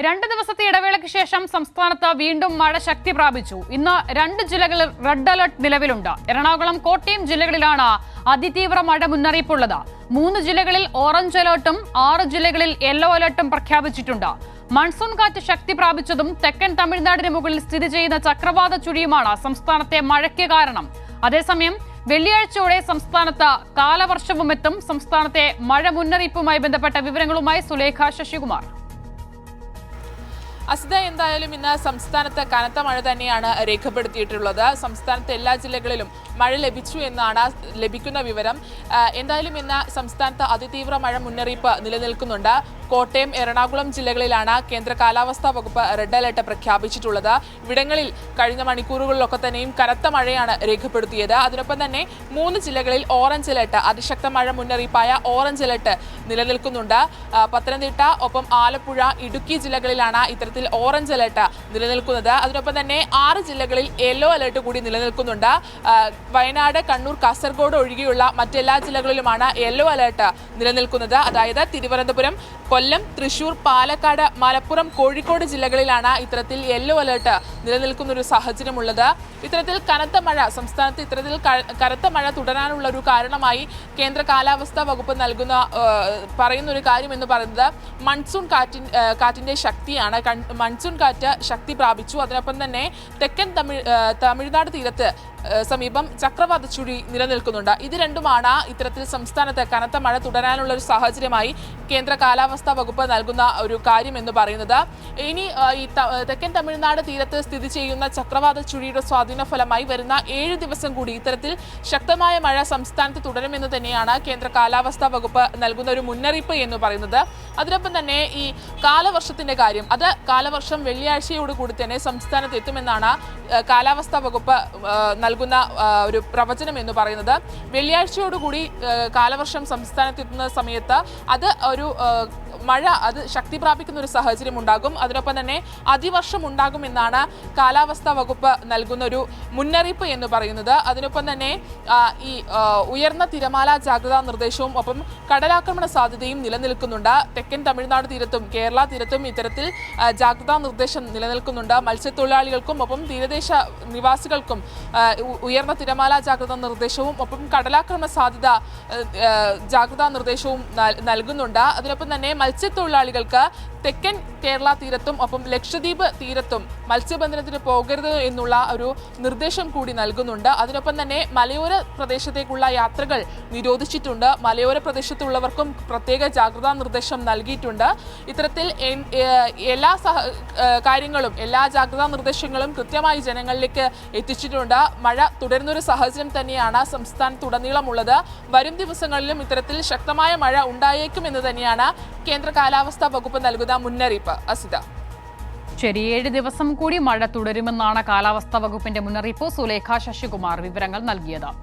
2 ദിവസത്തെ ഇടവേളയ്ക്ക് ശേഷം സംസ്ഥാനത്ത് വീണ്ടും മഴ ശക്തി പ്രാപിച്ചു. ഇന്ന് 2 ജില്ലകളിൽ റെഡ് അലർട്ട് നിലവിലുണ്ട്. എറണാകുളം, കോട്ടയം ജില്ലകളിലാണ് അതിതീവ്ര മഴ മുന്നറിയിപ്പുള്ളത്. 3 ജില്ലകളിൽ ഓറഞ്ച് അലർട്ടും 6 ജില്ലകളിൽ യെല്ലോ അലർട്ടും പ്രഖ്യാപിച്ചിട്ടുണ്ട്. മൺസൂൺ കാറ്റ് ശക്തി പ്രാപിച്ചതും തെക്കൻ തമിഴ്നാടിന് മുകളിൽ സ്ഥിതി ചെയ്യുന്ന ചക്രവാത ചുഴിയുമാണ് സംസ്ഥാനത്തെ മഴയ്ക്ക് കാരണം. അതേസമയം വെള്ളിയാഴ്ചയോടെ സംസ്ഥാനത്ത് കാലവർഷവും എത്തും. സംസ്ഥാനത്തെ മഴ മുന്നറിയിപ്പുമായി ബന്ധപ്പെട്ട വിവരങ്ങളുമായി സുലേഖ ശശികുമാർ. അസിത, എന്തായാലും ഇന്ന് സംസ്ഥാനത്ത് കനത്ത മഴ തന്നെയാണ് രേഖപ്പെടുത്തിയിട്ടുള്ളത്. സംസ്ഥാനത്തെ എല്ലാ ജില്ലകളിലും മഴ ലഭിച്ചു എന്നാണ് ലഭിക്കുന്ന വിവരം. എന്തായാലും ഇന്ന് സംസ്ഥാനത്ത് അതിതീവ്ര മഴ മുന്നറിയിപ്പ് നിലനിൽക്കുന്നുണ്ട്. കോട്ടയം, എറണാകുളം ജില്ലകളിലാണ് കേന്ദ്ര കാലാവസ്ഥാ വകുപ്പ് റെഡ് അലർട്ട് പ്രഖ്യാപിച്ചിട്ടുള്ളത്. ഇവിടങ്ങളിൽ കഴിഞ്ഞ മണിക്കൂറുകളിലൊക്കെ തന്നെയും കനത്ത മഴയാണ് രേഖപ്പെടുത്തിയത്. അതിനൊപ്പം തന്നെ 3 ജില്ലകളിൽ ഓറഞ്ച് അലർട്ട്, അതിശക്ത മഴ മുന്നറിയിപ്പായ ഓറഞ്ച് അലർട്ട് നിലനിൽക്കുന്നുണ്ട്. പത്തനംതിട്ട, ഒപ്പം ആലപ്പുഴ, ഇടുക്കി ജില്ലകളിലാണ് ഇത്തരത്തിൽ ഓറഞ്ച് അലർട്ട് നിലനിൽക്കുന്നത്. അതിനൊപ്പം തന്നെ 6 ജില്ലകളിൽ യെല്ലോ അലർട്ട് കൂടി നിലനിൽക്കുന്നുണ്ട്. വയനാട്, കണ്ണൂർ, കാസർഗോഡ് ഒഴികെയുള്ള മറ്റെല്ലാ ജില്ലകളിലുമാണ് യെല്ലോ അലർട്ട് നിലനിൽക്കുന്നത്. അതായത് തിരുവനന്തപുരം, കൊല്ലം, തൃശൂർ, പാലക്കാട്, മലപ്പുറം, കോഴിക്കോട് ജില്ലകളിലാണ് ഇത്തരത്തിൽ യെല്ലോ അലർട്ട് നിലനിൽക്കുന്ന ഒരു സാഹചര്യമുള്ളത്. ഇത്തരത്തിൽ കനത്ത മഴ സംസ്ഥാനത്ത് കനത്ത മഴ തുടരാനുള്ള ഒരു കാരണമായി കേന്ദ്ര കാലാവസ്ഥാ വകുപ്പ് പറയുന്ന ഒരു കാര്യം എന്ന് പറയുന്നത് മൺസൂൺ കാറ്റിന്റെ ശക്തിയാണ്. മൺസൂൺ കാറ്റ് ശക്തി പ്രാപിച്ചു. അതിനൊപ്പം തന്നെ തെക്കൻ തമിഴ്നാട് തീരത്ത് സമീപം ചക്രവാത ചുഴി നിലനിൽക്കുന്നുണ്ട്. ഇത് രണ്ടുമാണ് ഇത്തരത്തിൽ സംസ്ഥാനത്ത് കനത്ത മഴ തുടരാനുള്ള ഒരു സാഹചര്യമായി കേന്ദ്ര കാലാവസ്ഥാ വകുപ്പ് നൽകുന്ന ഒരു കാര്യം എന്ന് പറയുന്നത്. ഇനി ഈ തെക്കൻ തമിഴ്നാട് തീരത്ത് സ്ഥിതി ചെയ്യുന്ന ചക്രവാത ചുഴിയുടെ സ്വാധീന ഫലമായി വരുന്ന 7 ദിവസം കൂടി ഇത്തരത്തിൽ ശക്തമായ മഴ സംസ്ഥാനത്ത് തുടരുമെന്ന് തന്നെയാണ് കേന്ദ്ര കാലാവസ്ഥാ വകുപ്പ് നൽകുന്ന ഒരു മുന്നറിയിപ്പ് എന്ന് പറയുന്നത്. അതിനൊപ്പം തന്നെ ഈ കാലവർഷത്തിന്റെ കാര്യം, അത് കാലവർഷം വെള്ളിയാഴ്ചയോടുകൂടി തന്നെ സംസ്ഥാനത്ത് എത്തുമെന്നാണ് കാലാവസ്ഥാ വകുപ്പ് നൽകുന്ന ഒരു പ്രവചനം എന്ന് പറയുന്നത്. വെള്ളിയാഴ്ചയോടുകൂടി കാലവർഷം സംസ്ഥാനത്ത് എത്തുന്ന സമയത്ത് അത് ഒരു മഴ ശക്തി പ്രാപിക്കുന്ന ഒരു സാഹചര്യം ഉണ്ടാകും. അതിനൊപ്പം തന്നെ അതിവർഷം ഉണ്ടാകുമെന്നാണ് കാലാവസ്ഥാ വകുപ്പ് നൽകുന്ന ഒരു മുന്നറിയിപ്പ് എന്ന് പറയുന്നത്. അതിനൊപ്പം തന്നെ ഈ ഉയർന്ന തിരമാല ജാഗ്രതാ നിർദ്ദേശവും ഒപ്പം കടലാക്രമണ സാധ്യതയും നിലനിൽക്കുന്നുണ്ട്. തെക്കൻ തമിഴ്നാട് തീരത്തും കേരള തീരത്തും ഇത്തരത്തിൽ ജാഗ്രതാ നിർദ്ദേശം നിലനിൽക്കുന്നുണ്ട്. മത്സ്യത്തൊഴിലാളികൾക്കും ഒപ്പം തീരദേശ നിവാസികൾക്കും ഉയർന്ന തിരമാല ജാഗ്രതാ നിർദ്ദേശവും ഒപ്പം കടലാക്രമണ സാധ്യത ജാഗ്രതാ നിർദ്ദേശവും നൽകുന്നുണ്ട്. അതിനൊപ്പം തന്നെ മത്സ്യത്തൊഴിലാളികൾക്ക് തെക്കൻ കേരള തീരത്തും ഒപ്പം ലക്ഷദ്വീപ് തീരത്തും മത്സ്യബന്ധനത്തിന് പോകരുത് എന്നുള്ള ഒരു നിർദ്ദേശം കൂടി നൽകുന്നുണ്ട്. അതിനൊപ്പം തന്നെ മലയോര പ്രദേശത്തേക്കുള്ള യാത്രകൾ നിരോധിച്ചിട്ടുണ്ട്. മലയോര പ്രദേശത്തുള്ളവർക്കും പ്രത്യേക ജാഗ്രതാ നിർദ്ദേശം നൽകിയിട്ടുണ്ട്. ഇത്തരത്തിൽ എല്ലാ കാര്യങ്ങളും, എല്ലാ ജാഗ്രതാ നിർദ്ദേശങ്ങളും കൃത്യമായി ജനങ്ങളിലേക്ക് എത്തിച്ചിട്ടുണ്ട്. മഴ തുടരുന്നൊരു സാഹചര്യം തന്നെയാണ് സംസ്ഥാനത്തുടനീളമുള്ളത്. വരും ദിവസങ്ങളിലും ഇത്തരത്തിൽ ശക്തമായ മഴ ഉണ്ടായേക്കുമെന്ന് തന്നെയാണ് കേന്ദ്ര കാലാവസ്ഥാ വകുപ്പ് നൽകുന്ന മുന്നറിയിപ്പ്. അസിത, ശരി, 7 ദിവസം കൂടി മഴ തുടരുമെന്നാണ് കാലാവസ്ഥാ വകുപ്പിന്റെ മുന്നറിയിപ്പ്. സുലേഖ ശശികുമാർ വിവരങ്ങൾ നൽകിയത്.